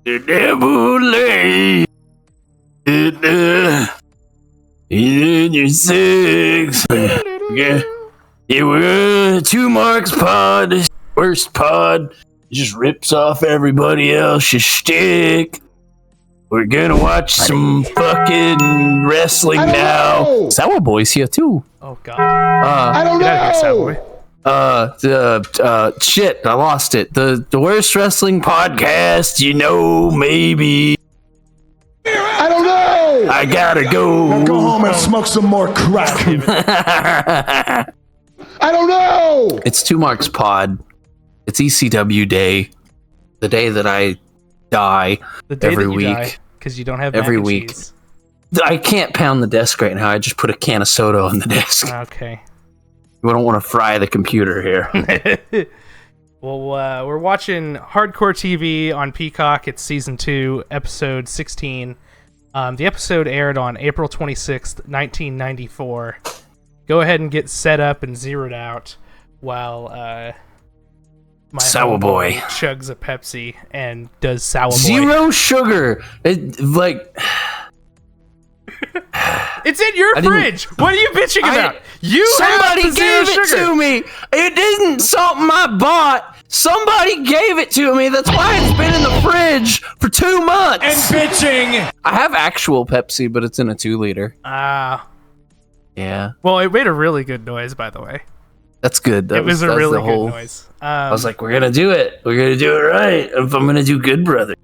The devil lay in your six. Yeah, we're 2 Marks pod. Worst pod. Just rips off everybody else's shtick. We're gonna watch some fucking wrestling now. Sour Boy's here too. Oh god. I don't know. Get out of here, Sour Boy. Shit, I lost it. The worst wrestling podcast, maybe. I don't know. I gotta go. Now go home and smoke some more crack. I don't know. It's 2 Marks pod. It's ECW day. The day that I die. The day every that you week. Die, because you don't have every mac and week. cheese. I can't pound the desk right now. I just put a can of soda on the desk. Okay. We don't want to fry the computer here. Well, we're watching Hardcore TV on Peacock. It's season 2, episode 16. The episode aired on April 26th, 1994. Go ahead and get set up and zeroed out while my Sour Boy chugs a Pepsi and does Sour Boy. Zero sugar. It's in your fridge. What are you bitching about? Somebody gave it to me. It isn't something I bought. Somebody gave it to me. That's why it's been in the fridge for 2 months. And bitching. I have actual Pepsi, but it's in a 2-liter. Yeah. Well, it made a really good noise, by the way. That's good. It was a really good noise. I was like, we're gonna do it. We're gonna do it right. If I'm gonna do Good Brother.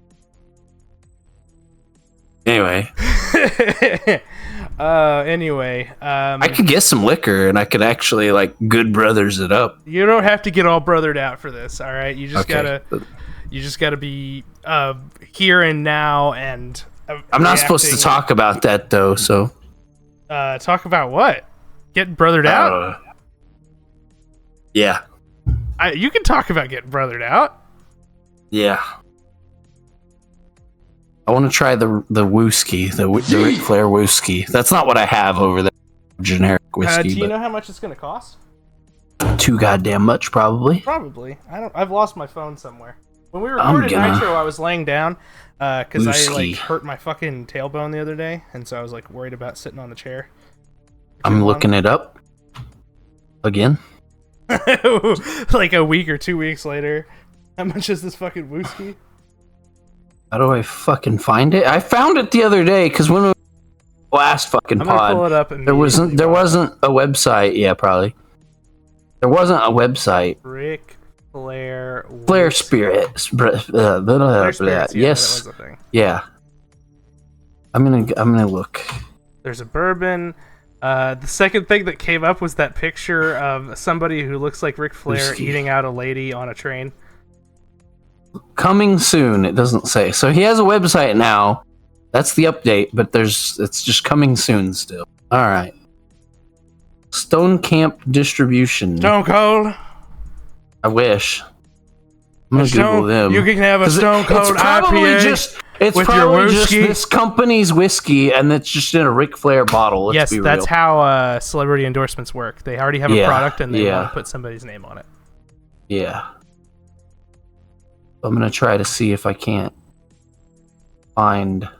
Anyway. I could get some liquor and I could actually Good Brothers it up. You don't have to get all brothered out for this, all right? You just gotta be here and now and. I'm not supposed to talk about that though, so. Talk about what? Getting brothered out? Yeah. You can talk about getting brothered out. Yeah. I want to try the wooski, the Ric Flair wooski. That's not what I have over there. Generic whiskey. Do you know how much it's going to cost? Too goddamn much, probably. Probably. I've lost my phone somewhere. When we recorded Nitro, I was laying down because I hurt my fucking tailbone the other day, and so I was worried about sitting on the chair. I'm looking it up again. A week or 2 weeks later, how much is this fucking wooski? How do I fucking find it? I found it the other day because when we last fucking pod, pull it up there wasn't a website. Yeah, probably. There wasn't a website. Ric Flair Spirits. Flair Spirits, yes. That was the thing. Yeah. I'm gonna look. There's a bourbon. The second thing that came up was that picture of somebody who looks like Ric Flair eating out a lady on a train. Coming soon, it doesn't say. So he has a website now. That's the update, but it's just coming soon still. All right. Stone Camp Distribution. Stone Cold. I wish. I'm gonna Google them. You can have a Stone Cold IPA. It's probably just this company's whiskey, and it's just in a Ric Flair bottle. Yes, that's how celebrity endorsements work. They already have a product, and they want to put somebody's name on it. Yeah. I'm gonna try to see if I can't find. Can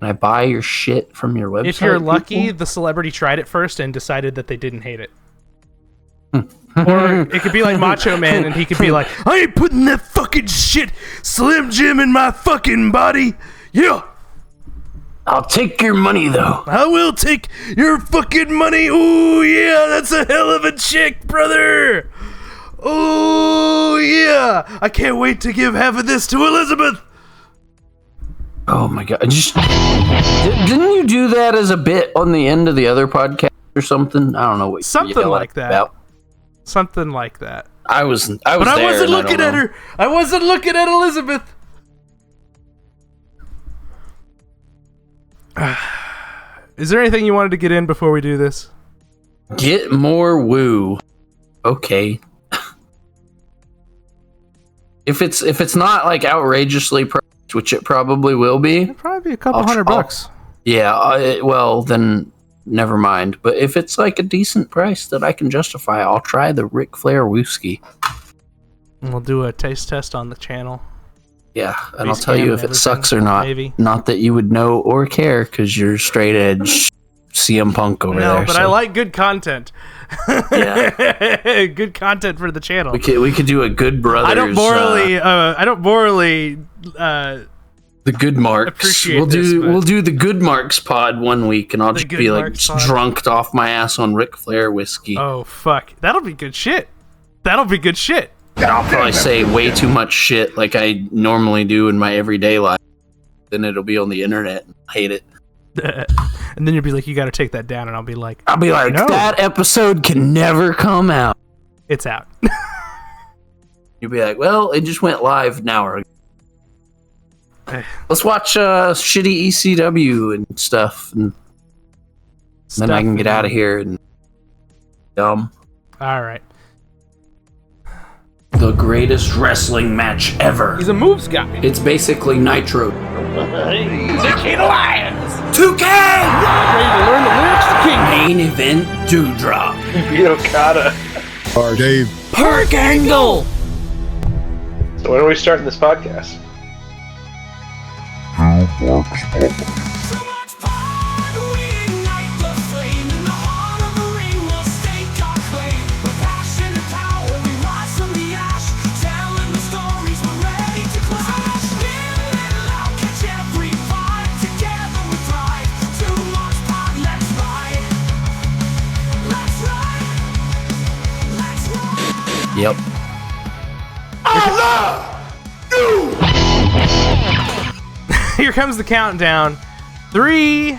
I buy your shit from your website? If you're lucky, the celebrity tried it first and decided that they didn't hate it. Or it could be like Macho Man, and he could be like, I ain't putting that fucking shit Slim Jim in my fucking body. Yeah. I'll take your money, though. I will take your fucking money. Ooh, yeah, that's a hell of a chick, brother. Oh, yeah. I can't wait to give half of this to Elizabeth. Oh, my God. Didn't you do that as a bit on the end of the other podcast or something? I don't know what something like that. About. Something like that. I was but I wasn't looking at her. I wasn't looking at Elizabeth. Is there anything you wanted to get in before we do this? Get more woo. Okay. If it's not outrageously priced, which it probably will be. It'll probably be a couple $100. Yeah. Well, then never mind. But if it's a decent price that I can justify, I'll try the Ric Flair whiskey. And we'll do a taste test on the channel. Yeah, and I'll Base tell cam you and if it sucks or everything, not. maybe. Not that you would know or care, because you're straight edge CM Punk over there. No, but I like good content. Yeah. Good content for the channel. We could do a Good Brothers. I don't morally. The Good Marks. Appreciate We'll this, but- we'll do the Good Marks pod one week, and I'll just Good be like Marks pod. drunked off my ass on Ric Flair whiskey. Oh fuck, that'll be good shit. That'll be good shit. And I'll probably say way too much shit like I normally do in my everyday life. Then it'll be on the internet. And I hate it. And then you'll be like, you got to take that down, and I'll be like, no. That episode can never come out. it's out. You'll be like, well, it just went live an hour ago. Let's watch shitty ECW and stuff, and then I can get out of here and dumb. All right. The greatest wrestling match ever. He's a moves guy. It's basically Nitro. 2K! Ready to learn the lyrics to King. Main event Dewdrop. Or Dave. Perk Angle! So when are we starting this podcast? Yep. Here comes the countdown. 3,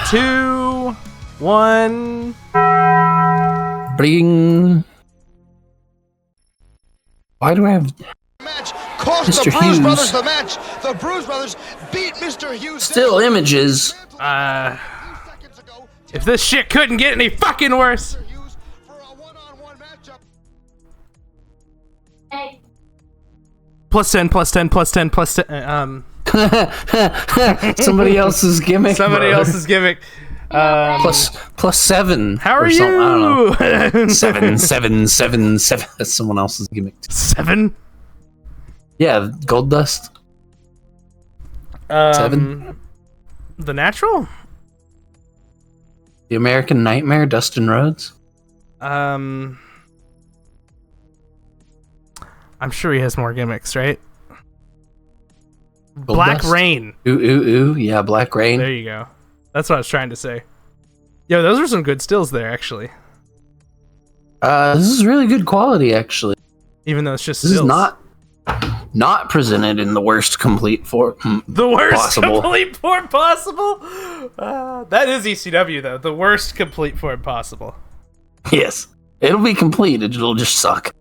2, 1. Bring. Why do I have Match cost Mr. the Bruise Hughes? Brothers the match. The Bruise Brothers beat Mr. Hughes. still images? If this shit couldn't get any fucking worse. Hughes for a one-on-one matchup. Plus 10, plus 10, plus 10, plus 10. Somebody else's gimmick. Somebody bro. else's gimmick. Plus 7. How are or you? something. I don't know. 7, 7, 7, 7. That's someone else's gimmick. 7? Yeah, Gold Dust. 7. The Natural? The American Nightmare, Dustin Rhodes. I'm sure he has more gimmicks, right? Gold Black Dust? Rain. Ooh, ooh, ooh. Yeah, Black Rain. There you go. That's what I was trying to say. Yo, those are some good stills there, actually. This is really good quality, actually. Even though it's just This stills. is not presented in the worst complete form. the worst possible. complete form possible. That is ECW though. The worst complete form possible. Yes, it'll be complete. It'll just suck.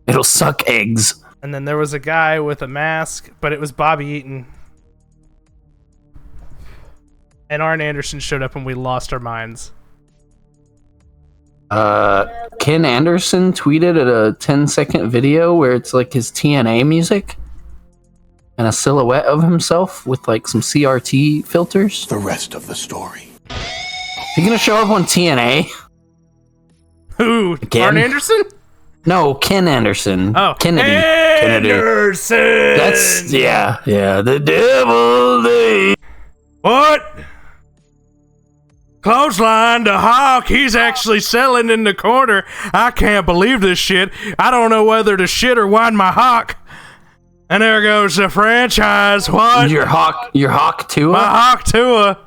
It'll suck eggs. And then there was a guy with a mask, but it was Bobby Eaton. And Arn Anderson showed up and we lost our minds. Ken Anderson tweeted a 10-second video where it's like his TNA music and a silhouette of himself with like some CRT filters. The rest of the story. He gonna show up on TNA? Who? Again? Arn Anderson? No, Ken Anderson. Oh, Kennedy. Anderson. That's yeah. The devil day. What? Clothesline to Hawk. He's actually selling in the corner. I can't believe this shit. I don't know whether to shit or wind my Hawk. And there goes the franchise. What? Your Hawk Tua. My Hawk Tua.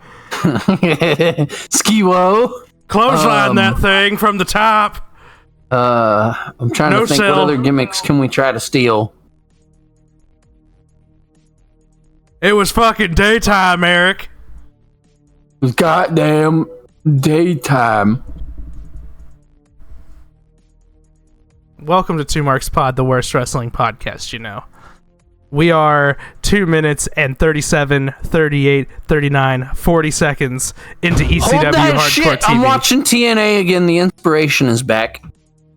Skiwo. Clothesline that thing from the top. I'm trying No to think sell. what other gimmicks can we try to steal. It was fucking daytime, Eric. Goddamn daytime. Welcome to Two Marks Pod, the worst wrestling podcast, you know. We are 2 minutes and 37, 38, 39, 40 seconds into ECW Hold that Hardcore shit. TV. I'm watching TNA again. The inspiration is back.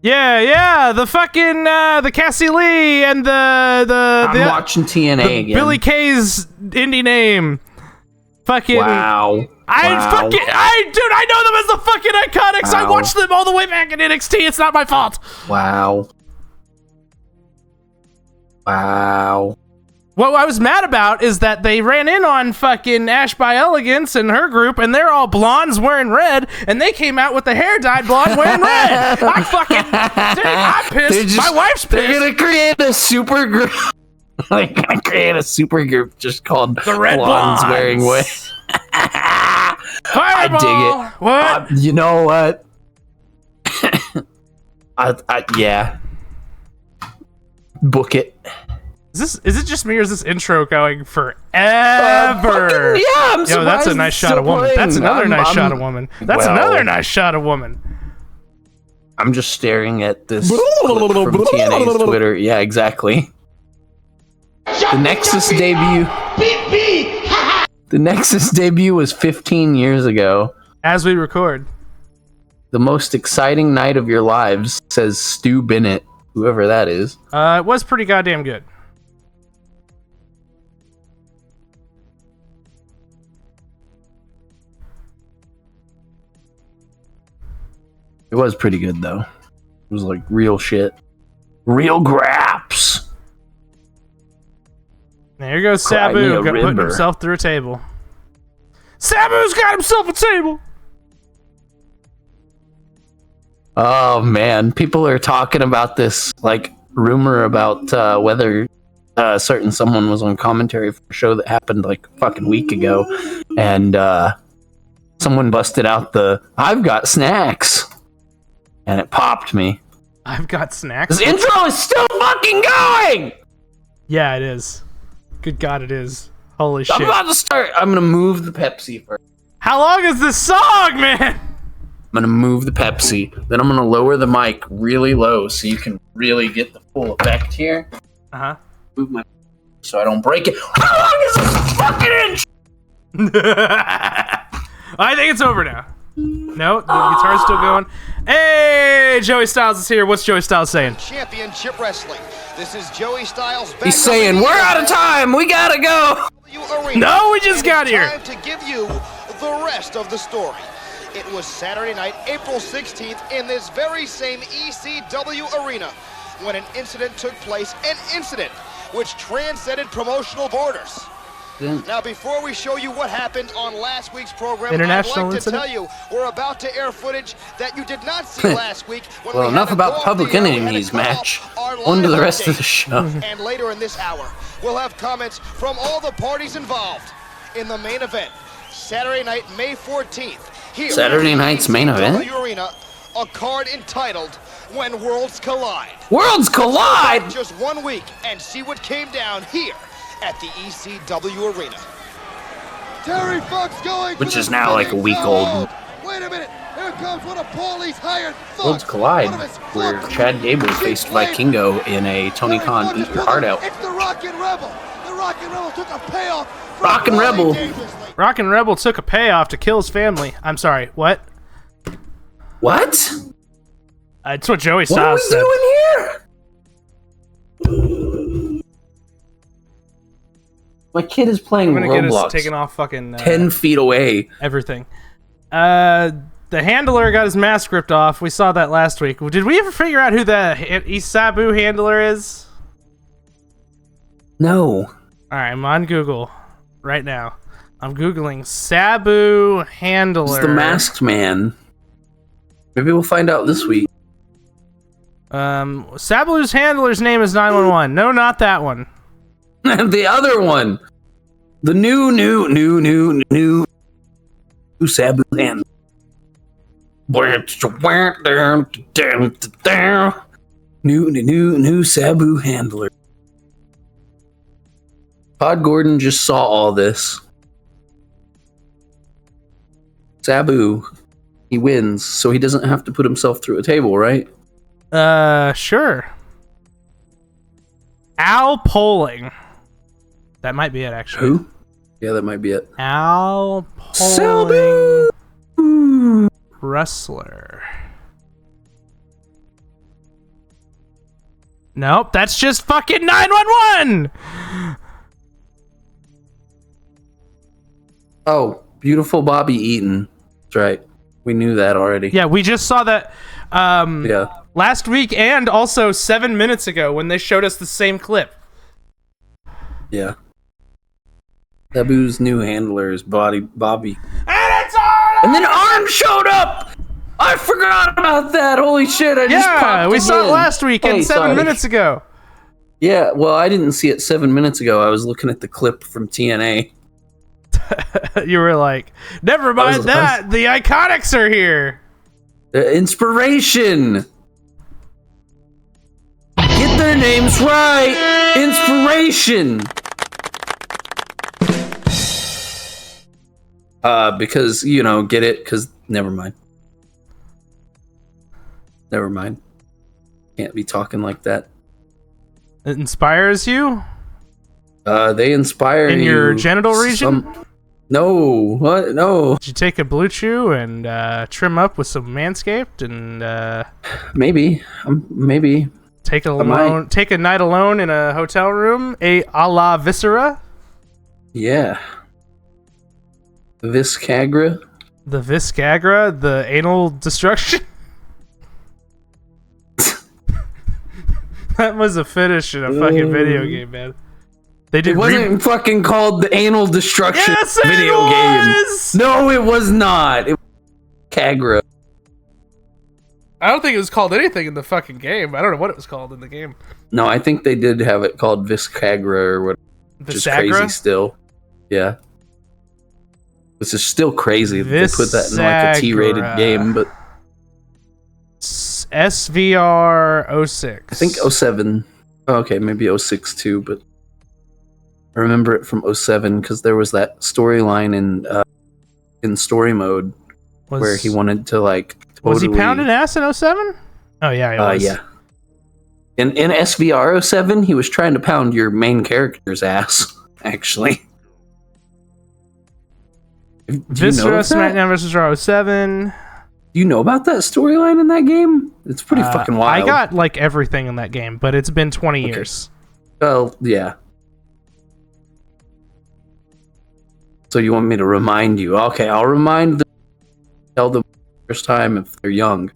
Yeah, the fucking the Cassie Lee and I'm watching TNA again. Billy Kay's indie name. Fucking Wow. Dude, I know them as the fucking Iconics. I Wow. watched them all the way back in NXT. It's not my fault. Wow. What I was mad about is that they ran in on fucking Ash by Elegance and her group, and they're all blondes wearing red, and they came out with the hair dyed blonde wearing red. I'm pissed. My wife's pissed. They're gonna create a super group. They're gonna create a super group just called the Red Blondes Wearing Red. I dig it. What? You know what? Yeah. Book it. Is it just me, or is this intro going forever? Yeah, I'm surprised. Yo, that's a nice shot of woman. That's another nice shot of woman. That's another nice shot of woman. I'm just staring at this clip from TNA's Twitter. Yeah, exactly. The Nexus debut. The Nexus debut was 15 years ago. As we record. The most exciting night of your lives, says Stu Bennett, whoever that is. It was pretty goddamn good. It was pretty good, though. It was like real shit. Real graps. There goes Sabu, putting himself through a table. Sabu's got himself a table! Oh, man. People are talking about this, like, rumor about whether certain someone was on commentary for a show that happened, like, a fucking week ago. And someone busted out the, I've got snacks. And it popped me. I've got snacks. This intro is still fucking going! Yeah, it is. Good God, it is. Holy shit. I'm about to start. I'm going to move the Pepsi first. How long is this song, man? I'm going to move the Pepsi. Then I'm going to lower the mic really low so you can really get the full effect here. Uh-huh. Move my so I don't break it. How long is this fucking intro? I think it's over now. No, the guitar's still going. Hey, Joey Styles is here. What's Joey Styles saying? Championship Wrestling. This is Joey Styles. He's saying, we're out of time. We gotta go. No, we just got here. Time to give you the rest of the story. It was Saturday night, April 16th, in this very same ECW arena when an incident took place. An incident which transcended promotional borders. Now, before we show you what happened on last week's program, I'd like to tell you we're about to air footage that you did not see last week. Well, enough about Public Enemies match. On to the rest of the show. And later in this hour, we'll have comments from all the parties involved in the main event, Saturday night, May 14th. Here Saturday night's main event? Arena, a card entitled When Worlds Collide. Worlds Collide? Just 1 week and see what came down here at the ECW Arena. Terry Fox going, which is now like a week old. Wait a minute, here comes one of Paulie's hired thugs. Worlds Collide, where Chad Gable faced Vikingo in a Tony Khan Eat Your Heart Out. It's the Rockin' Rebel. The Rockin' Rebel took a payoff. Rockin' Rebel. Rockin' Rebel took a payoff to kill his family. I'm sorry, what? What? That's what Joey Styles said. What are we doing here? My kid is playing I'm gonna Roblox. get us taking off fucking 10 feet away. Everything. The handler got his mask ripped off. We saw that last week. Did we ever figure out who the Sabu handler is? No. All right, I'm on Google right now. I'm Googling Sabu handler. It's the masked man. Maybe we'll find out this week. Sabu's handler's name is 911. No, not that one. The other one. The new Sabu handler. New Sabu handler. Todd Gordon just saw all this. Sabu, he wins, so he doesn't have to put himself through a table, right? Sure. Al Poling. That might be it, actually. Who? Yeah, that might be it. Al Poling. Sabu! Wrestler. Nope, that's just fucking 911! Oh, beautiful Bobby Eaton. That's right. We knew that already. Yeah, we just saw that last week and also 7 minutes ago when they showed us the same clip. Yeah. Sabu's new handler is Bobby. And it's Arn! And then Arn showed up! I forgot about that! Holy shit, I just popped we it saw in. it last week and 7 sorry. minutes ago. Yeah, well, I didn't see it 7 minutes ago. I was looking at the clip from TNA. You were like, never mind that. The Iconics are here. Inspiration! Get their names right! Inspiration! Because, get it? Because, never mind. Never mind. Can't be talking like that. It inspires you? They inspire in you. your genital region? No. What? No. Did you take a Blue Chew and trim up with some Manscaped and Maybe. Maybe. Take a night alone in a hotel room? A la Viscera? Yeah. Viscagra? The Viscagra? The anal destruction? That was a finish in a fucking video game, man. They did. It wasn't fucking called the anal destruction video game. No, it was not. It was Cagra. I don't think it was called anything in the fucking game. I don't know what it was called in the game. No, I think they did have it called Viscagra or whatever. Which is crazy still. Yeah. This is still crazy that they put that in like a T-rated game, but SVR 06. I think 07. Oh, okay, maybe 06 too, but I remember it from 07 because there was that storyline in story mode where he wanted to like totally... Was he pounding ass in 07? Oh yeah, he was. Yeah. In SVR 07, he was trying to pound your main character's ass, actually. Viscera SmackDown vs. Raw 07. Do you know about that storyline in that game? It's pretty fucking wild. I got like everything in that game, but it's been 20 years. Well, yeah. So you want me to remind you? Okay, I'll remind them. Tell them first time if they're young.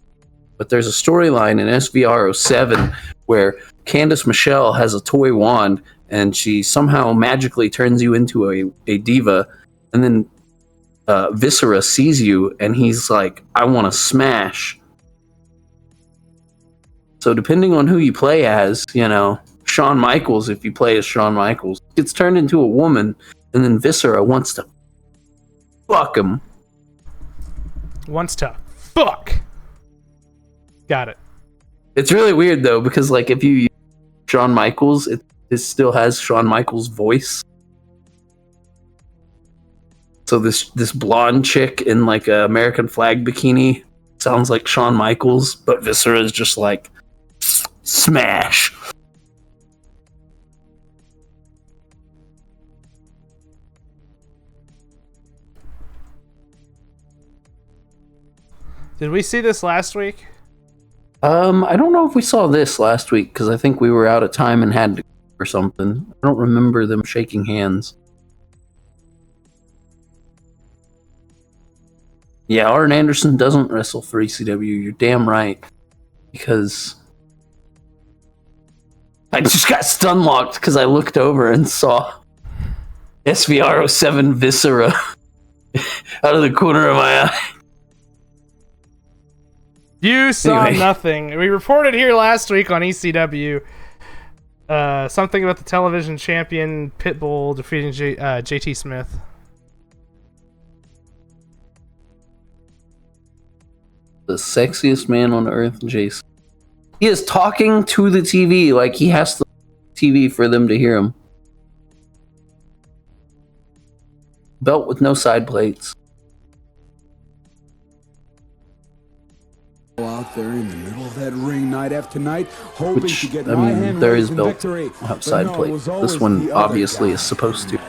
But there's a storyline in SVR 07 where Candice Michelle has a toy wand and she somehow magically turns you into a diva, and then Viscera sees you and he's like, I want to smash. So depending on who you play as, Shawn Michaels, if you play as Shawn Michaels, gets turned into a woman, and then Viscera wants to fuck him. Wants to fuck. Got it. It's really weird though, because like if you use Shawn Michaels, it still has Shawn Michaels' voice. So this blonde chick in like a American flag bikini sounds like Shawn Michaels, but Viscera is just like smash. Did we see this last week? I don't know if we saw this last week because I think we were out of time and had to or something. I don't remember them shaking hands. Yeah, Arn Anderson doesn't wrestle for ECW. You're damn right. Because I just got stun locked because I looked over and saw SVR 07 Viscera out of the corner of my eye. You saw nothing. We reported here last week on ECW something about the television champion Pitbull defeating JT Smith. The sexiest man on earth, Jason. He is talking to the TV like he has the TV for them to hear him. Belt with no side plates. Out there in the middle of that ring night after night, hoping to get there is belt outside plate. This one obviously is supposed to.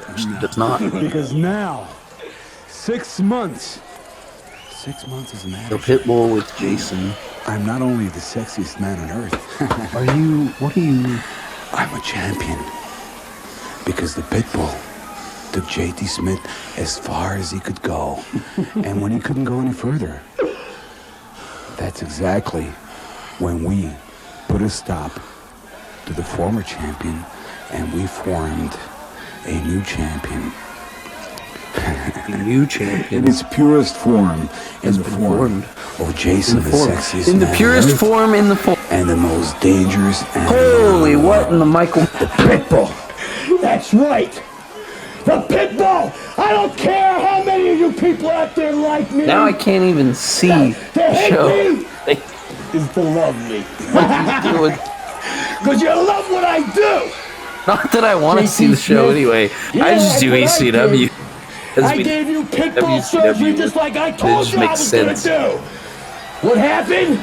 It's not. Because now, 6 months. 6 months is mad. The Pitbull with Jason. I'm not only the sexiest man on earth. What are you? I'm a champion. Because the Pitbull took JT Smith as far as he could go. And when he couldn't go any further, that's exactly when we put a stop to the former champion and we formed a new champion. A new champion. In its purest form, in the form of Jason, the sexiest in the man purest on earth, form, in the form. and the most dangerous animal. Holy, what in the Michael? The Pitbull. That's right. The Pitbull. I don't care how many of you people out there like me. Now I can't even see to the hate show. me is to love me. Because you love what I do. Not that I want to see the show anyway. I just do ECW. I gave you Pitbull surgery just like I told you I was going to do. What happened?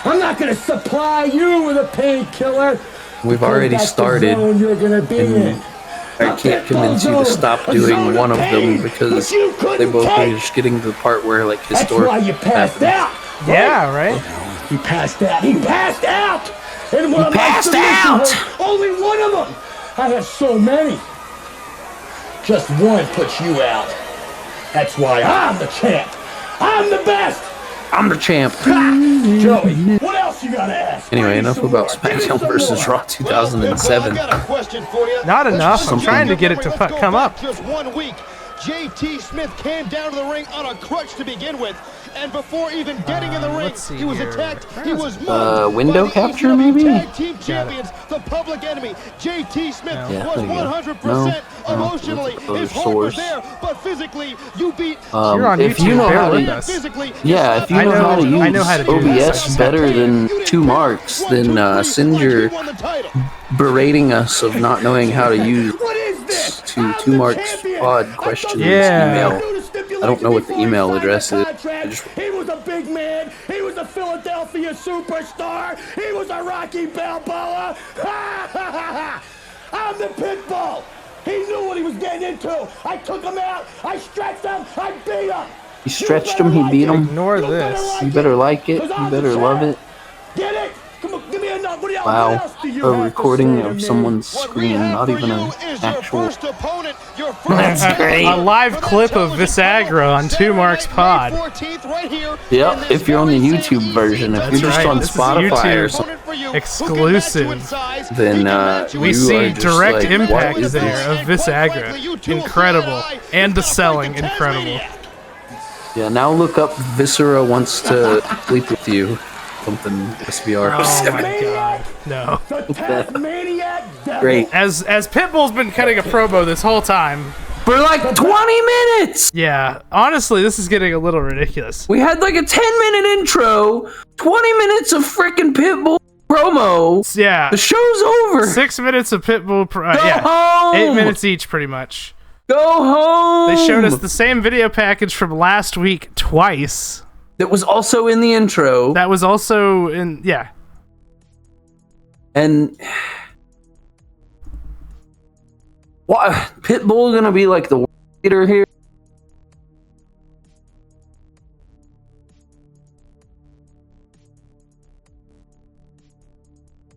I'm not going to supply you with a painkiller. We've already started, and I can't convince you to stop doing one of them because they both are just getting to the part where like historic. That's why you passed out. Yeah, right. He passed out. He passed out. And one of my passed out. Only one of them. I have so many. Just one puts you out. That's why I'm the champ. I'm the best. I'm the champ. Joey, what else you gotta ask? Anyway, enough about SmackDown vs. Raw 2007. Not enough. I'm trying to get it to come up. Just 1 week, JT Smith came down to the ring on a crutch to begin with, and before even getting in the ring, he was attacked. He was mugged window by the capture, ECW maybe? Tag Team Champions, the Public Enemy. JT Smith was 100% emotionally. His heart was there, but physically, you beat. You're on if YouTube. you know Bear how with to, us. if you know how to use I know how to do this. OBS better than 2 marks, then send your berating us of not knowing how to use to 2 marks pod questions email. I don't know what the email address is. He was a big man. He was a Philadelphia superstar. He was a Rocky Balboa. I'm the Pitbull. He knew what he was getting into. I took him out. I stretched him. I beat him. He stretched him, he beat him. Ignore this. You better like it. You better love it. Get it? Come on, give me a note. Wow, a recording of someone's screen, not even an actual. That's great. A live clip of Visagra on 2 Marks Pod. Yep, if you're on the YouTube version. If you're just on Spotify or something, exclusive, then we see direct impact there of Visagra. Incredible. And the selling, incredible. Yeah, now look up Viscera wants to sleep with you. Something SBR. Oh my god. No. Great. As Pitbull's been cutting a promo this whole time. For like 20 minutes! Yeah, honestly, this is getting a little ridiculous. We had like a 10-minute intro, 20 minutes of freaking Pitbull promo. Yeah. The show's over. 6 minutes of Pitbull Go home. 8 minutes each, pretty much. Go home. They showed us the same video package from last week twice. That was also in the intro. That was also in, yeah. And what? Pitbull gonna be like the leader here?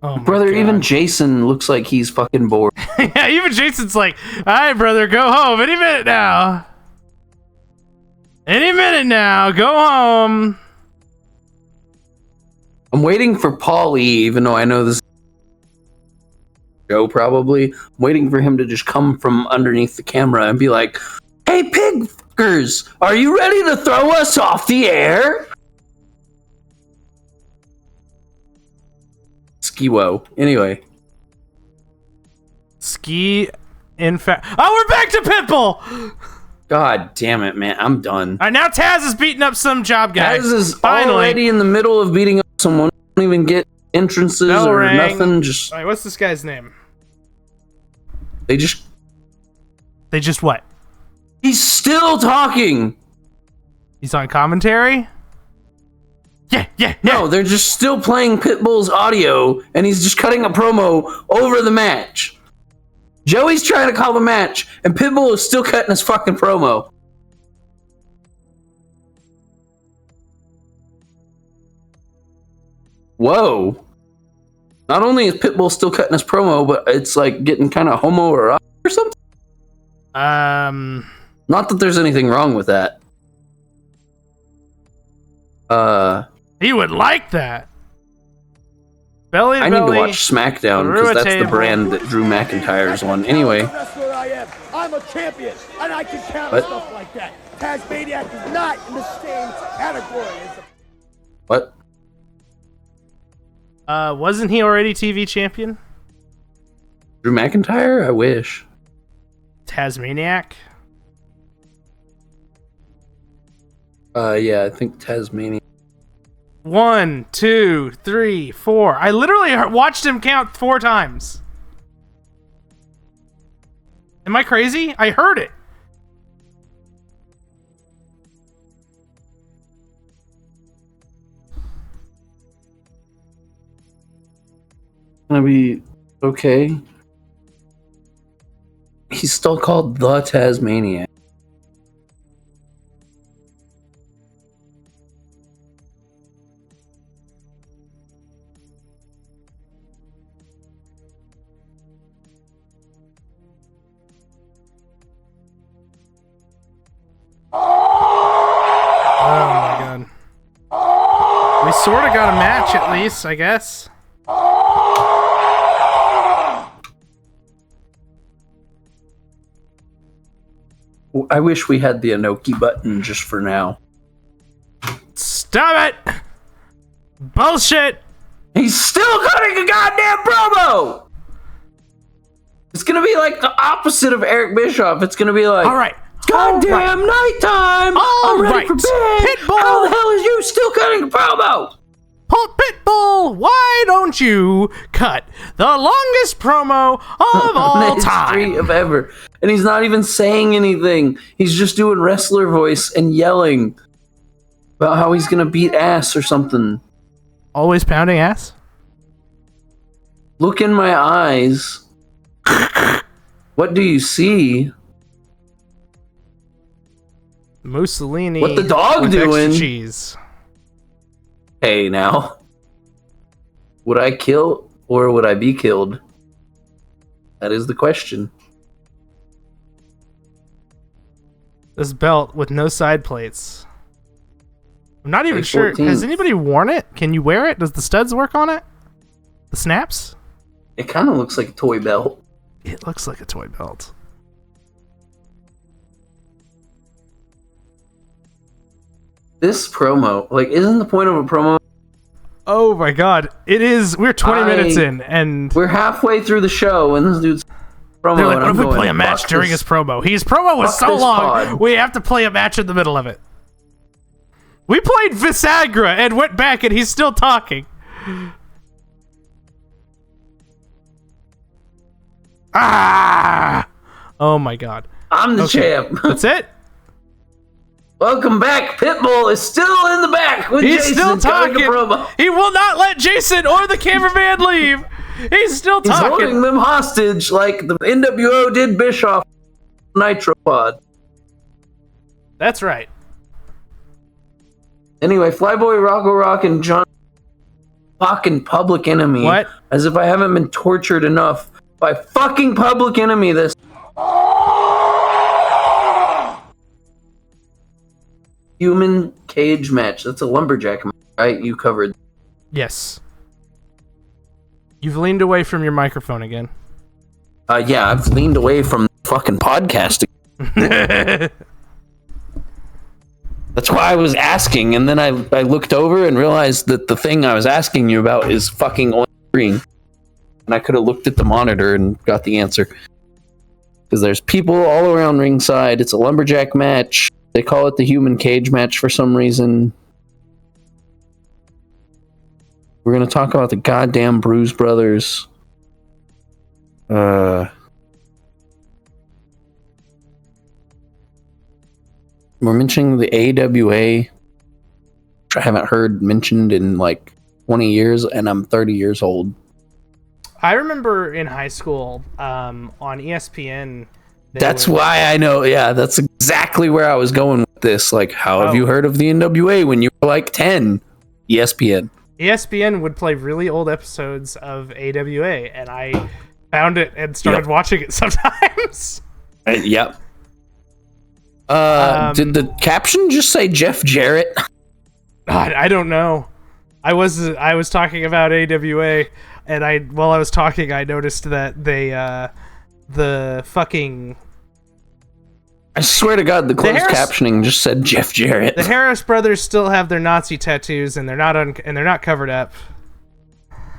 Oh my brother, God. even Jason looks like he's fucking bored. Yeah, even Jason's like, all right, brother, go home any minute now. Any minute now, go home. I'm waiting for Paulie, even though I know this is Joe probably. I'm waiting for him to just come from underneath the camera and be like, hey, pig fuckers, are you ready to throw us off the air? Ski-wo. Anyway. Ski, in fact. Oh, we're back to Pitbull! God damn it, man. I'm done. All right, now Taz is beating up some job guy. Taz is finally already in the middle of beating up someone. Don't even get entrances Bell or rang. nothing. Just all right, what's this guy's name? They just what? He's still talking. He's on commentary? Yeah. No, they're just still playing Pitbull's audio, and he's just cutting a promo over the match. Joey's trying to call the match, and Pitbull is still cutting his fucking promo. Whoa. Not only is Pitbull still cutting his promo, but it's like getting kind of homoerotic or something. Not that there's anything wrong with that. He would like that. Belly to I need to belly. watch SmackDown through because a that's table. the brand that Drew McIntyre's on. Anyway, Wrestler I am. I'm a champion, and I can count What? stuff like that. Tasmaniac is not in the same category as the what? Wasn't he already TV champion? Drew McIntyre? I wish. Tasmaniac? Yeah, I think Tasmania. 1, 2, 3, 4. I literally watched him count 4 times. Am I crazy? I heard it. Gonna be okay. He's still called the Tasmaniac. Oh my god. We sort of got a match at least, I guess. I wish we had the Inoki button just for now. Stop it! Bullshit! He's still cutting a goddamn promo! It's gonna be like the opposite of Eric Bischoff. It's gonna be like, Alright. goddamn nighttime! I'm ready for bed! Pitbull! How the hell is you still cutting a promo? Pitbull, why don't you cut the longest promo of all History time? of ever. And he's not even saying anything. He's just doing wrestler voice and yelling about how he's gonna beat ass or something. Always pounding ass? Look in my eyes. What do you see? Mussolini. What the dog with extra doing? cheese. Hey, now. Would I kill or would I be killed? That is the question. This belt with no side plates. I'm not even May sure. 14th. Has anybody worn it? Can you wear it? Does the studs work on it? The snaps? It kind of looks like a toy belt. It looks like a toy belt. This promo, like, isn't the point of a promo? Oh my god. It is. We're 20 minutes in, and We're halfway through the show, and this dude's promo. they're like, and what I'm if we going, play a match "Fuck during this." his promo? His promo was Fuck so this long, pod. we have to play a match in the middle of it. We played Visagra and went back, and he's still talking. Ah! Oh my god. I'm the Okay. champ. That's it? Welcome back. Pitbull is still in the back with He's Jason still cutting talking. a promo. He will not let Jason or the cameraman leave. He's still He's talking. holding them hostage like the NWO did Bischoff Nitro Pod. That's right. Anyway, Flyboy Rocco Rock and John fucking Public Enemy. What? As if I haven't been tortured enough by fucking Public Enemy this. Human cage match. That's a lumberjack match, right? You covered. Yes. You've leaned away from your microphone again. Yeah, I've leaned away from fucking podcasting. That's why I was asking, and then I looked over and realized that the thing I was asking you about is fucking on screen. And I could have looked at the monitor and got the answer. Because there's people all around ringside. It's a lumberjack match. They call it the human cage match for some reason. We're going to talk about the goddamn Bruise Brothers. We're mentioning the AWA, which I haven't heard mentioned in like 20 years, and I'm 30 years old. I remember in high school on ESPN. That's why I know. Yeah, that's exactly where I was going with this. Like, how have Oh. you heard of the NWA when you were like 10? ESPN. ESPN would play really old episodes of AWA, and I found it and started watching it sometimes. Yep. Did the caption just say Jeff Jarrett? God, I don't know. I was talking about AWA, and while I was talking, I noticed that they the fucking. I swear to God, the closed captioning just said Jeff Jarrett. The Harris brothers still have their Nazi tattoos, and they're not covered up.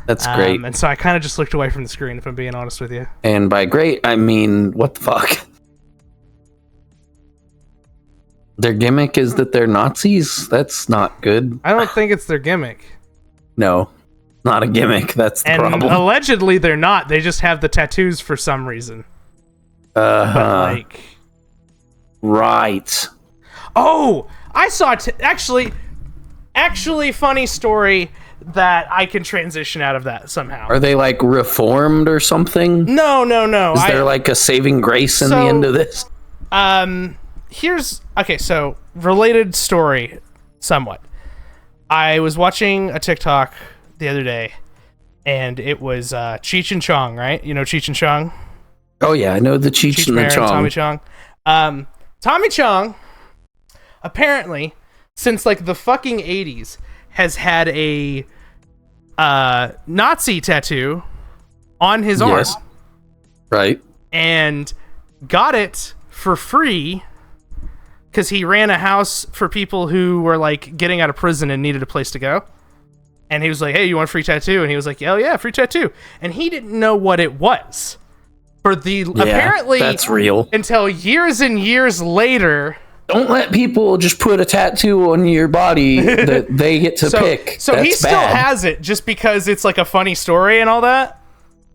That's great. And so I kind of just looked away from the screen, if I'm being honest with you. And by great, I mean, what the fuck? Their gimmick is that they're Nazis? That's not good. I don't think it's their gimmick. No, not a gimmick. That's the problem. Allegedly, they're not. They just have the tattoos for some reason. But like... Right. Oh, I saw actually funny story that I can transition out of that somehow. Are they like reformed or something? No. Is there like a saving grace in the end of this? So related story somewhat. I was watching a TikTok the other day, and it was Cheech and Chong, right? You know Cheech and Chong? Oh yeah, I know the Cheech and the Chong. Tommy Chong. Tommy Chong, apparently, since like the fucking 80s, has had a Nazi tattoo on his arm. Right. And got it for free because he ran a house for people who were like getting out of prison and needed a place to go. And he was like, hey, you want a free tattoo? And he was like, hell yeah, free tattoo. And he didn't know what it was. Apparently, that's real. Until years and years later. Don't let people just put a tattoo on your body that they get to pick. So that's he still has it just because it's like a funny story and all that.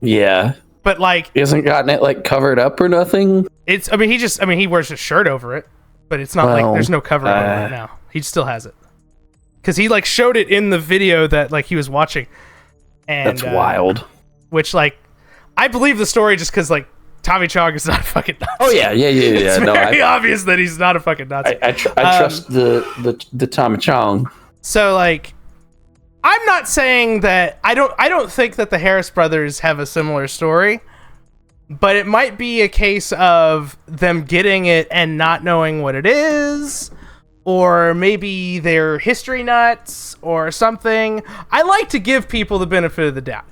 Yeah. But like, he hasn't gotten it like covered up or nothing. He wears a shirt over it, but it's not like there's no cover on it right now. He still has it. Because he like showed it in the video that like he was watching. And that's wild. Which like, I believe the story just because, like, Tommy Chong is not a fucking Nazi. Oh, yeah. It's very obvious that he's not a fucking Nazi. I trust the Tommy Chong. So, like, I'm not saying that... I don't think that the Harris brothers have a similar story, but it might be a case of them getting it and not knowing what it is, or maybe they're history nuts or something. I like to give people the benefit of the doubt.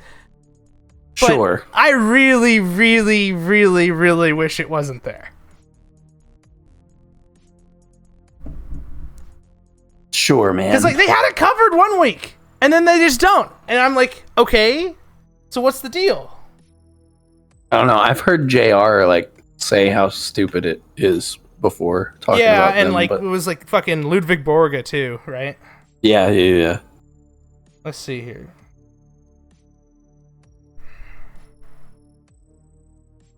But sure. I really, really, really, really wish it wasn't there. Sure, man. Because like they had it covered one week, and then they just don't. And I'm like, okay, so what's the deal? I don't know. I've heard JR like say how stupid it is before talking about them. Yeah, and like it was like fucking Ludwig Borga too, right? Yeah. Let's see here.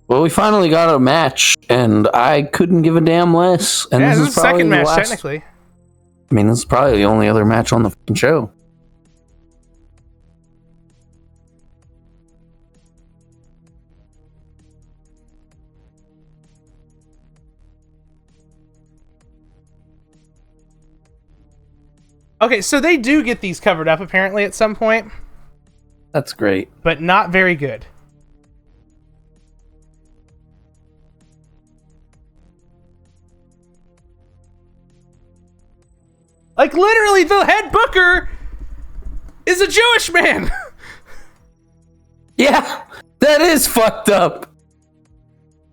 Well, we finally got a match, and I couldn't give a damn less. And this is the second match, technically. I mean, this is probably the only other match on the fucking show. Okay, so they do get these covered up, apparently, at some point. That's great. But not very good. Like, literally, the head booker is a Jewish man. Yeah, that is fucked up.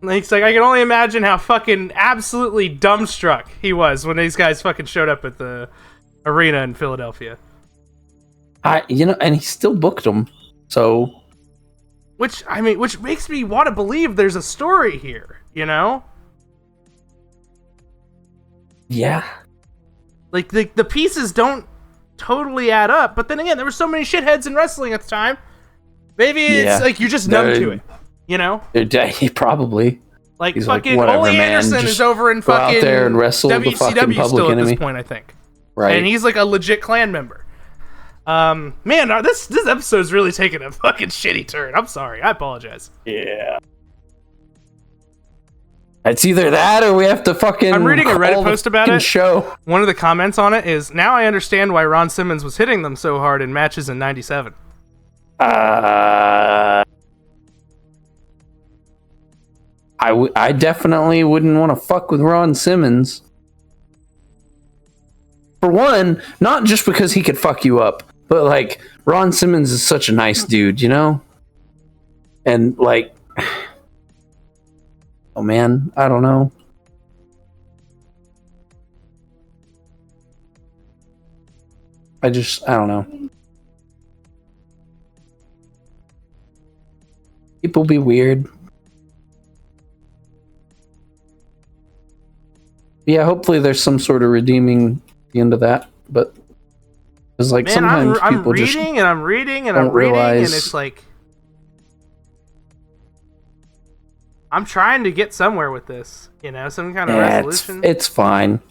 It's like, I can only imagine how fucking absolutely dumbstruck he was when these guys fucking showed up at the arena in Philadelphia. And he still booked them, so... Which makes me want to believe there's a story here, you know? Yeah. Like, the pieces don't totally add up, but then again, there were so many shitheads in wrestling at the time. Maybe it's like you're just numb to it, you know? Probably. Like, he's fucking like, Ole Anderson is over in fucking out there and wrestle WCW the fucking public still enemy. At this point, I think. Right. And he's like a legit Klan member. Man, this episode's really taking a fucking shitty turn. I'm sorry. I apologize. Yeah. It's either that or we have to fucking... I'm reading a Reddit post about it. Show. One of the comments on it is, now I understand why Ron Simmons was hitting them so hard in matches in 97. I definitely wouldn't want to fuck with Ron Simmons. For one, not just because he could fuck you up, But like Ron Simmons is such a nice dude, you know? And like, oh man, I don't know. I don't know. People be weird. Yeah, hopefully there's some sort of redeeming the end of that, but it's like Man, sometimes I'm people just reading and I'm reading and don't I'm reading realize- and it's like I'm trying to get somewhere with this, you know, some kind of resolution. It's fine.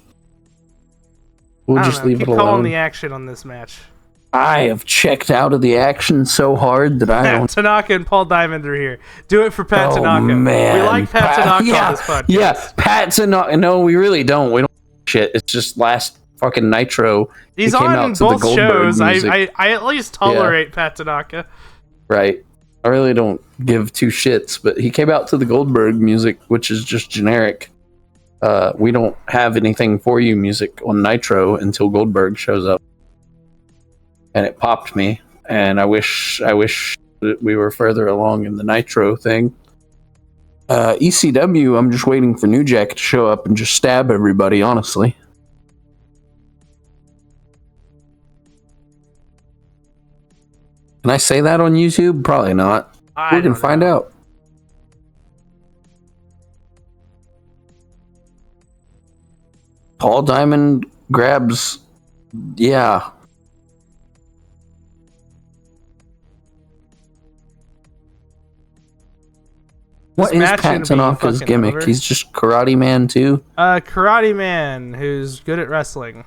We'll I don't just know, leave keep it calling alone. the action on this match. I have checked out of the action so hard that I don't. Tanaka and Paul Diamond are here. Do it for Pat Oh, Tanaka. man. We like Pat Tanaka yeah, on this podcast. Yeah, Pat Tanaka. No, we really don't. We don't shit. It's just last fucking Nitro. He's he came on out to the both Goldberg shows. music. I at least tolerate Pat Tanaka. Right. I really don't give two shits, but he came out to the Goldberg music, which is just generic. We don't have anything for you music on Nitro until Goldberg shows up. And it popped me, and I wish that we were further along in the Nitro thing. ECW, I'm just waiting for New Jack to show up and just stab everybody, honestly. Can I say that on YouTube? Probably not. We're gonna find out. Paul Diamond grabs... Yeah. What is Pat Tanaka's gimmick? over. He's just Karate Man too? Karate Man who's good at wrestling.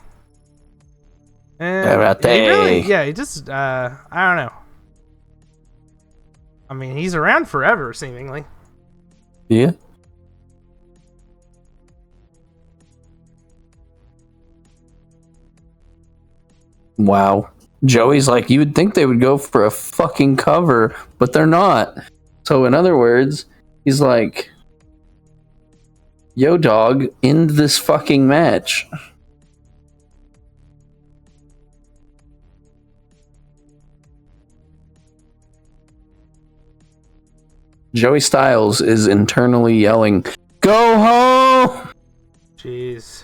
And Karate. he just I don't know. I mean, he's around forever, seemingly. Yeah. Wow. Joey's like, you would think they would go for a fucking cover, but they're not. So in other words, he's like, yo dog, end this fucking match. Joey Styles is internally yelling, go home! Jeez.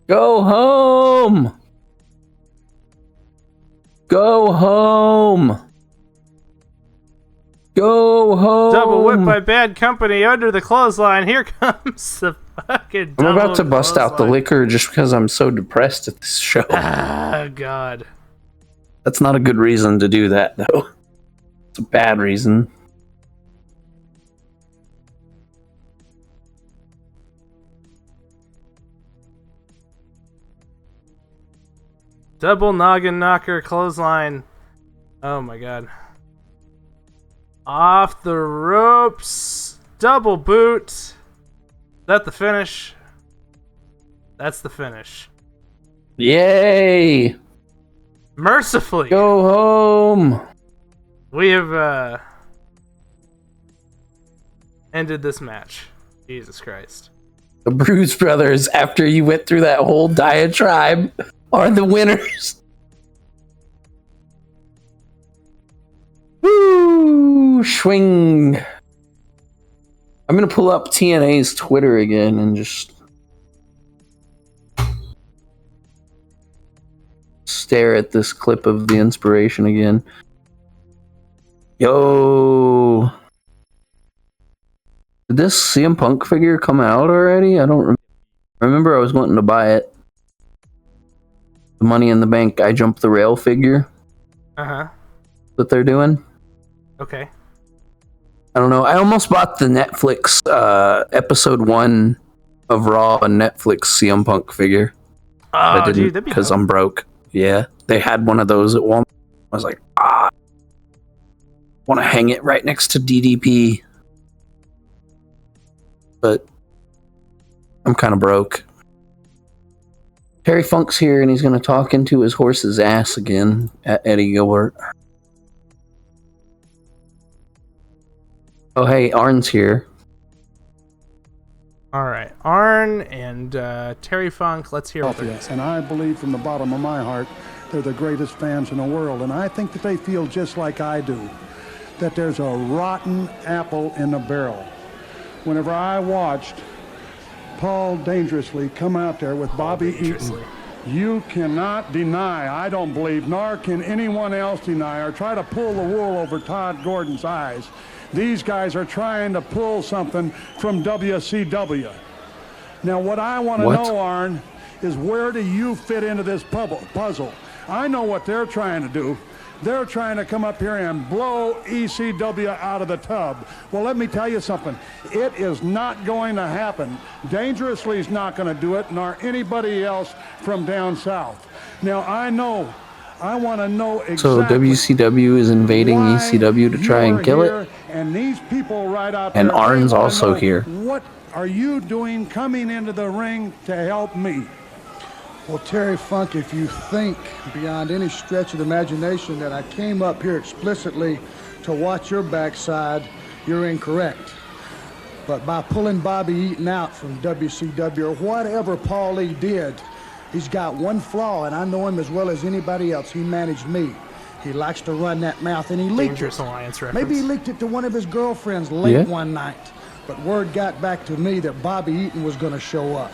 Go home! Go home! Go home! Double whip by Bad Company under the clothesline. Here comes the fucking I'm about to double bust out the clothesline. liquor just because I'm so depressed at this show. Ah, God. That's not a good reason to do that, though. It's a bad reason. Double noggin knocker clothesline. Oh my God. Off the ropes. Double boot. Is that the finish? That's the finish. Yay! Mercifully, Go home! we have ended this match. Jesus Christ. The Bruise Brothers, after you went through that whole diatribe, are the winners. Woo! Swing! I'm gonna pull up TNA's Twitter again and just stare at this clip of the inspiration again. Yo! Did this CM Punk figure come out already? I don't remember. I was wanting to buy it. The Money in the Bank I Jump the Rail figure Uh-huh. that they're doing. Okay. I don't know. I almost bought the Netflix episode 1 of Raw and Netflix CM Punk figure. I Oh, didn't dude, that'd be because dope. I'm broke. Yeah, they had one of those at Walmart. I was like, want to hang it right next to DDP, but I'm kind of broke. Terry Funk's here, and he's going to talk into his horse's ass again at Eddie Gilbert. Oh, hey, Arn's here. All right. right, Arn and Terry Funk. Let's hear what they're saying. And I believe from the bottom of my heart they're the greatest fans in the world. And I think that they feel just like I do, that there's a rotten apple in the barrel. Whenever I watched Paul Dangerously come out there with Bobby Eaton, you cannot deny, I don't believe, nor can anyone else deny or try to pull the wool over Todd Gordon's eyes. These guys are trying to pull something from WCW. Now, what I want to know, Arn, is where do you fit into this puzzle? I know what they're trying to do. They're trying to come up here and blow ECW out of the tub. Well, let me tell you something. It is not going to happen. Dangerously's not going to do it, nor anybody else from down south. Now, I want to know exactly. So WCW is invading ECW to try and kill it? And these people right out and there, Arn's also here. What are you doing coming into the ring to help me? Well, Terry Funk, if you think beyond any stretch of the imagination that I came up here explicitly to watch your backside, you're incorrect. But by pulling Bobby Eaton out from WCW or whatever Paul Lee did, he's got one flaw, and I know him as well as anybody else. He managed me. He likes to run that mouth, and he leaked Dangerous it. Alliance reference. Maybe he leaked it to one of his girlfriends late one night. But word got back to me that Bobby Eaton was going to show up.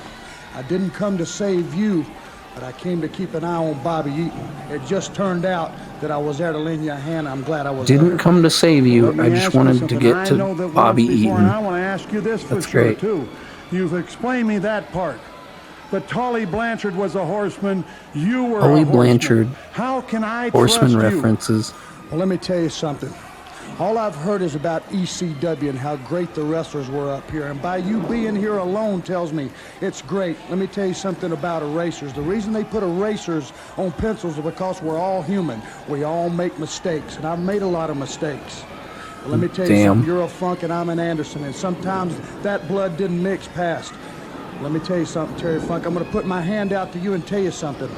I didn't come to save you, but I came to keep an eye on Bobby Eaton. It just turned out that I was there to lend you a hand. I'm glad I was Didn't there. come to save you. I just wanted to get to Bobby Eaton. And I want to ask you this for sure, too. You've explained me that part. But Tully Blanchard was a horseman. You were Tully a horseman. Blanchard. How can I horseman trust references. Well, let me tell you something. All I've heard is about ECW and how great the wrestlers were up here. And by you being here alone tells me it's great. Let me tell you something about erasers. The reason they put erasers on pencils is because we're all human. We all make mistakes, and I've made a lot of mistakes. But let me tell you something. You're a Funk and I'm an Anderson, and sometimes that blood didn't mix past. Let me tell you something, Terry Funk. I'm going to put my hand out to you and tell you something.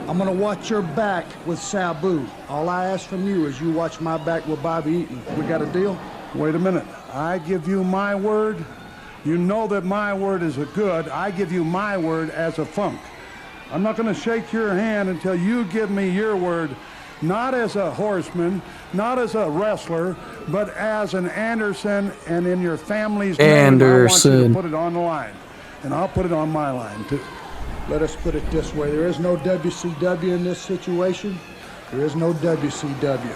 I'm going to watch your back with Sabu. All I ask from you is you watch my back with Bobby Eaton. We got a deal? Wait a minute. I give you my word. You know that my word is a good. I give you my word as a Funk. I'm not going to shake your hand until you give me your word, not as a horseman, not as a wrestler, but as an Anderson, and in your family's name, I want you to put it on the line. And I'll put it on my line, too. Let us put it this way. There is no WCW in this situation. There is no WCW.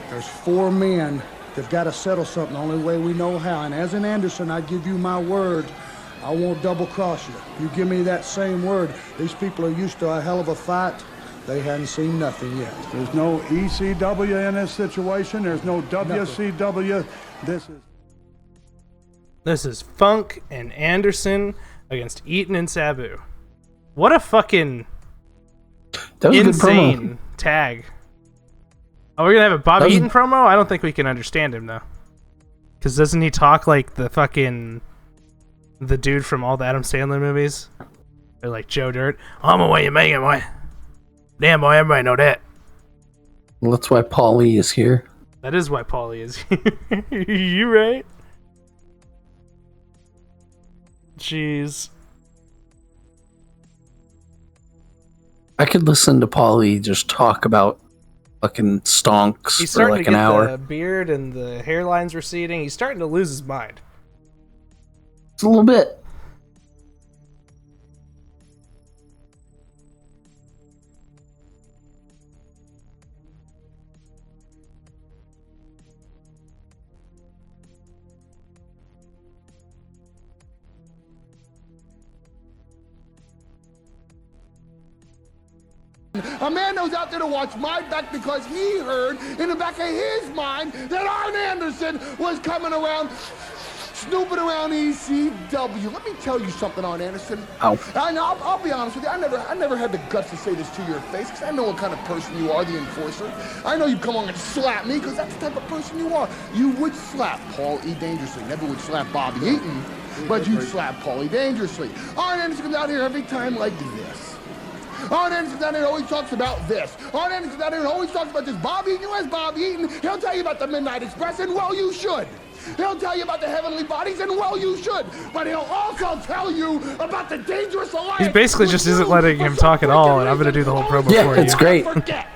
There's four men that've got to settle something the only way we know how. And as an Anderson, I give you my word. I won't double-cross you. You give me that same word. These people are used to a hell of a fight. They hadn't seen nothing yet. There's no ECW in this situation. There's no WCW. This is Funk and Anderson against Eaton and Sabu. What a fucking insane tag. Oh, we're gonna have a Bobby Eaton promo? I don't think we can understand him, though. Because doesn't he talk like the dude from all the Adam Sandler movies? Or like Joe Dirt. I'm away you make it, boy. Damn, boy, everybody know that. Well, that's why Paulie is here. That is why Paulie is here. You right? Jeez. I could listen to Paulie just talk about fucking stonks He's for like an hour. The beard and the hairline's receding. He's starting to lose his mind. It's a little bit. A man that was out there to watch my back because he heard in the back of his mind that Arn Anderson was coming around, snooping around ECW. Let me tell you something, Arn Anderson. Ow. I'll be honest with you. I never had the guts to say this to your face because I know what kind of person you are, the enforcer. I know you'd come on and slap me because that's the type of person you are. You would slap Paul E. Dangerously. Never would slap Bobby Eaton, but you'd slap Paul E. Dangerously. Arn Anderson comes out here every time like this. Arn Anderson's down there always talks about this. Arn Anderson's down there always talks about this. Bob Eaton, you ask Bob Eaton, he'll tell you about the Midnight Express, and well, you should. He'll tell you about the Heavenly Bodies, and well, you should. But he'll also tell you about the Dangerous Alliance. He basically just isn't letting him talk at all, and I'm going to do the whole promo for you. Yeah, it's great.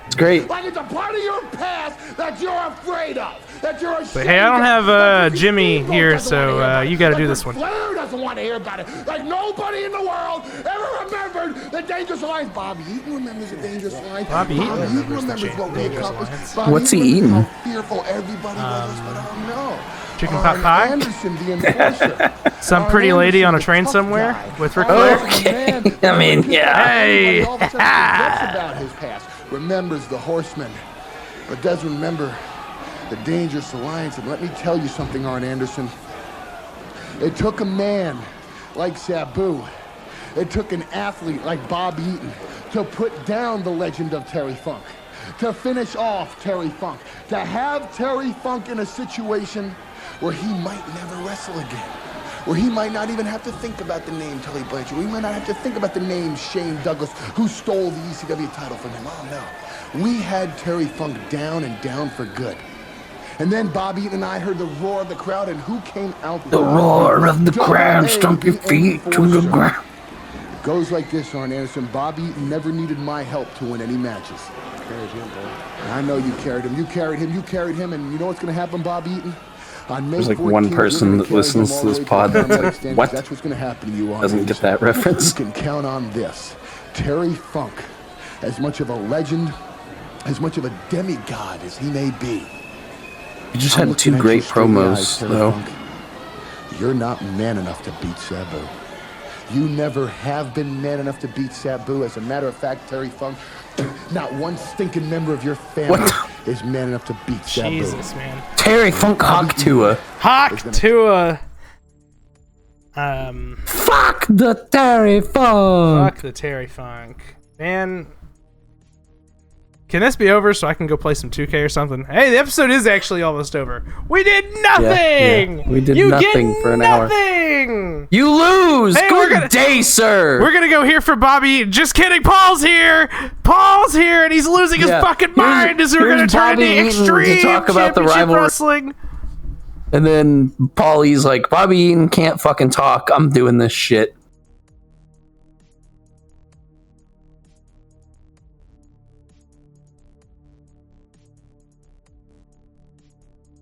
It's great. Like it's a part of your past that you're afraid of. That you're ashamed But hey, I don't have Jimmy here, so you got to do this one. Flair doesn't want to hear about it. Like nobody in the world ever remembered the Dangerous Alliance. Bobby Eaton remembers the Dangerous Alliance. Bobby Eaton remembers what we accomplished. What's he eating? How fearful everybody was, but oh no. Chicken pot pie? Anderson, the enforcer. Some pretty lady on a train somewhere with Ric Flair? Okay. I mean, yeah. Hey! All of a sudden forgets about his past, remembers the Horsemen, but doesn't remember the Dangerous Alliance. And let me tell you something, Arn Anderson. It took a man like Sabu, it took an athlete like Bob Eaton to put down the legend of Terry Funk, to finish off Terry Funk, to have Terry Funk in a situation where he might never wrestle again, where he might not even have to think about the name Tully Blanchard, we might not have to think about the name Shane Douglas, who stole the ECW title from him. Oh no, we had Terry Funk down and down for good. And then Bob Eaton and I heard the roar of the crowd, and who came out? The roar of the crowd, stomp your feet to the ground. It goes like this, Arn Anderson. Bob Eaton never needed my help to win any matches. And I know you carried him. You carried him. You carried him. And you know what's going to happen, Bob Eaton? There's like one person that listens to this pod that's like, what? That's what's going to happen to you, Arn Doesn't get that reference. You can count on this. Terry Funk, as much of a legend, as much of a demigod as he may be. You just had two great promos, though. You're not man enough to beat Sabu. You never have been man enough to beat Sabu. As a matter of fact, Terry Funk, not one stinking member of your family is man enough to beat Sabu. Jesus, man. Terry Funk Hawk Tua. Hawk Tua. Fuck the Terry Funk. Fuck the Terry Funk. Man. Can this be over so I can go play some 2K or something? Hey, the episode is actually almost over. We did nothing! Yeah. We did nothing for an hour. You lose! Hey, Good day, sir! We're gonna go here for Bobby. Just kidding, Paul's here! Paul's here, and he's losing his fucking mind as we're gonna turn to Extreme to talk about the rivalry. Wrestling. And then Paulie's like, Bobby Eaton can't fucking talk. I'm doing this shit.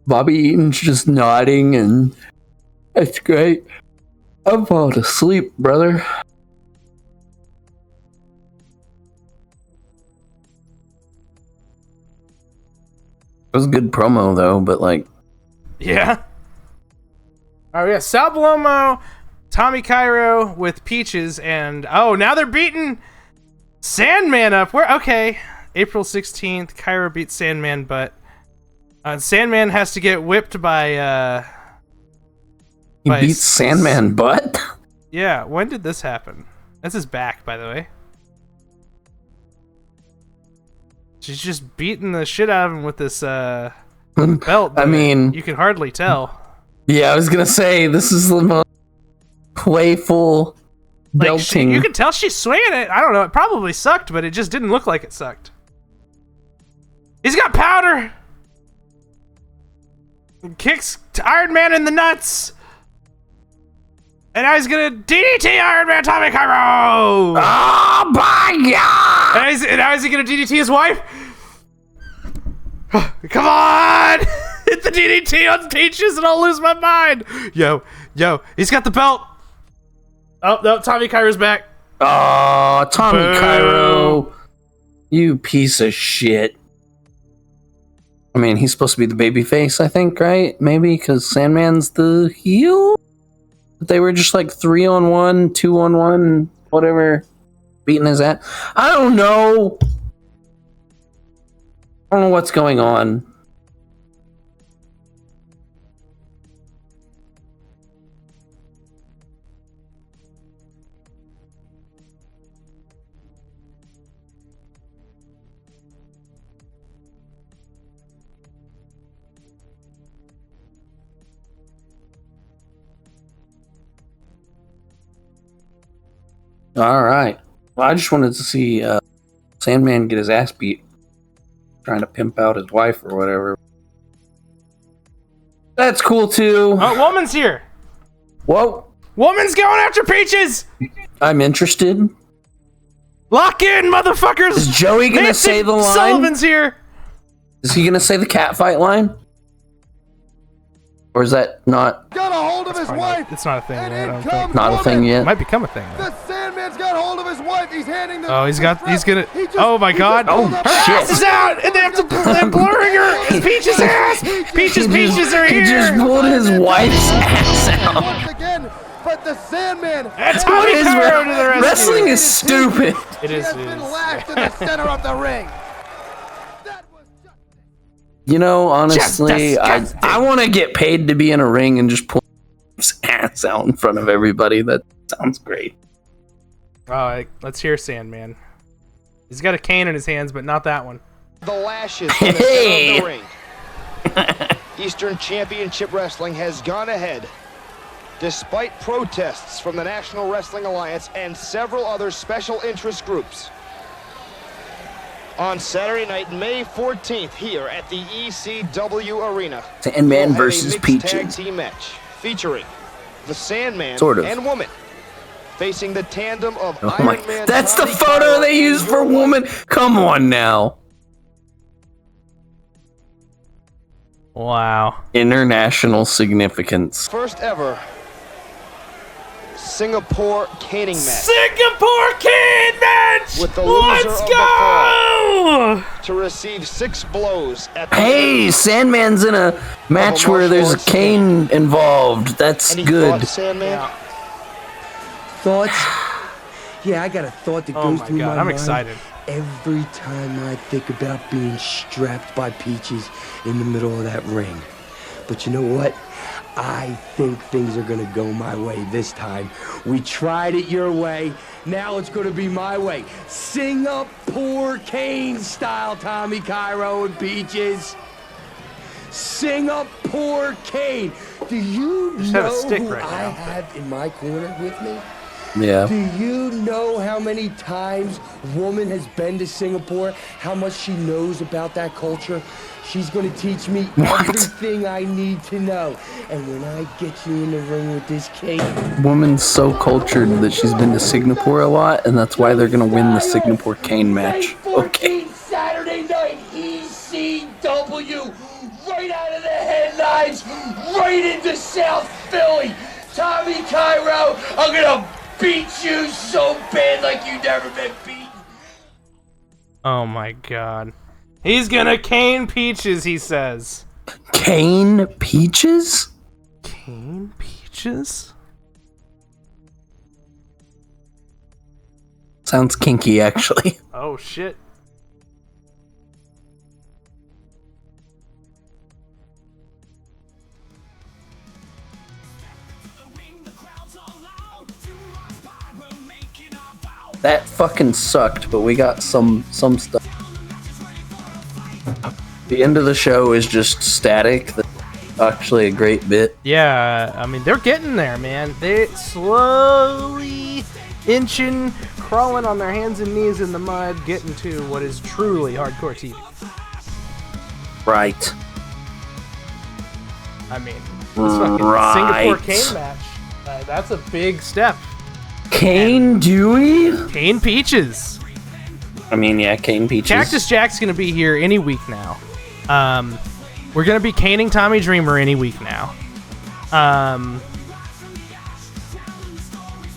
Bobby Eaton's just nodding, and it's great. I'm falling asleep, brother. It was a good promo, though, but like... Yeah. Oh, yeah. Sal Balomo, Tommy Cairo with Peaches, and... Oh, now they're beating Sandman up. Okay. April 16th, Cairo beats Sandman, but... Sandman has to get whipped by, He beats Sandman butt? Yeah, when did this happen? That's his back, by the way. She's just beating the shit out of him with this, belt. I mean... You can hardly tell. Yeah, I was gonna say, this is the most playful belting. You can tell she's swinging it. I don't know, it probably sucked, but it just didn't look like it sucked. He's got powder! Kicks Iron Man in the nuts. And now he's gonna DDT Iron Man Tommy Cairo. Oh my god! And now is he gonna DDT his wife? Come on! Hit the DDT on Peaches and I'll lose my mind. Yo, he's got the belt. Oh no, Tommy Cairo's back. Oh, Tommy Cairo. You piece of shit. I mean, he's supposed to be the babyface, I think, right? Maybe, because Sandman's the heel? But they were just like 3-on-1, 2-on-1, whatever, beating his ass. I don't know. I don't know what's going on. All right. Well, I just wanted to see Sandman get his ass beat trying to pimp out his wife or whatever. That's cool too. Oh, woman's here. Whoa. Woman's going after Peaches. I'm interested. Lock in, motherfuckers. Is Joey gonna Nancy say the line? Sullivan's here. Is he gonna say the cat fight line? Or is that not? Got a hold of his wife. It's not a thing yet. I don't think. Not a thing yet. It might become a thing. The Sandman's got hold of his wife. He's handing the. Oh, he's gonna. Oh my God! Oh her shit! ass is out, and they have to. They're blurring her. It's Peaches' ass. Peaches are here. He just pulled his wife's ass out. Once again, but the Sandman. And Tommy Cairo to the rescue. Wrestling is stupid. It is. Has been lashed in the center of the ring. You know, honestly, I want to get paid to be in a ring and just pull his ass out in front of everybody. That sounds great. All right, let's hear Sandman. He's got a cane in his hands, but not that one. The lashes in the center of the ring. Eastern Championship Wrestling has gone ahead, despite protests from the National Wrestling Alliance and several other special interest groups. On Saturday night, May 14th, here at the ECW Arena, Sandman versus Peaches. Tag Peaches. team match featuring the Sandman Sort of. and Woman, facing the tandem of Oh Iron my! Man. That's the Tommy photo Cairo they used for Woman. Come on now. Wow. International significance. First ever Singapore caning match. Singapore cane match. With the loser Let's of go. the fall to receive 6 blows at the Hey, Sandman's in a match where there's a cane involved. That's Any good. thoughts, Sandman? Thoughts? Yeah, I got a thought that Oh goes my through God, my I'm mind excited. every time I think about being strapped by Peaches in the middle of that ring. But you know what? I think things are gonna go my way this time. We tried it your way, now it's gonna be my way. Singapore cane style, Tommy Cairo and Peaches. Singapore cane. Do you Just have a know stick who right I now. have in my corner with me? Yeah. Do you know how many times Woman has been to Singapore? How much she knows about that culture? She's going to teach me everything I need to know. And when I get you in the ring with this cake... Woman's so cultured that she's been to Singapore a lot, and that's why they're gonna win the Singapore cane match. Okay. Saturday night, ECW, right out of the headlines, right into South Philly. Tommy Cairo, I'm gonna beat you so bad like you've never been beaten. Oh my God. He's gonna cane Peaches, he says. Cane Peaches? Cane Peaches? Sounds kinky, actually. Oh shit. That fucking sucked, but we got some stuff. The end of the show is just static. That's actually a great bit. Yeah, I mean, they're getting there, man. They slowly inching, crawling on their hands and knees in the mud, getting to what is truly hardcore TV. Right. I mean, this fucking Singapore cane match, that's a big step. Cane Dewey? Cane Peaches. I mean, yeah, Cane Peaches. Cactus Jack's gonna be here any week now. We're gonna be caning Tommy Dreamer any week now.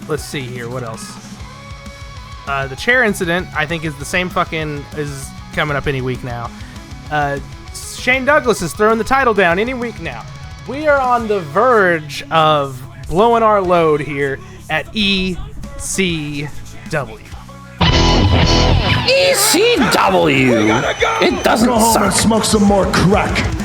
Let's see here, what else? The chair incident, I think, is the same is coming up any week now. Shane Douglas is throwing the title down any week now. We are on the verge of blowing our load here at ECW. ECW! It doesn't Go home suck. and smoke some more crack.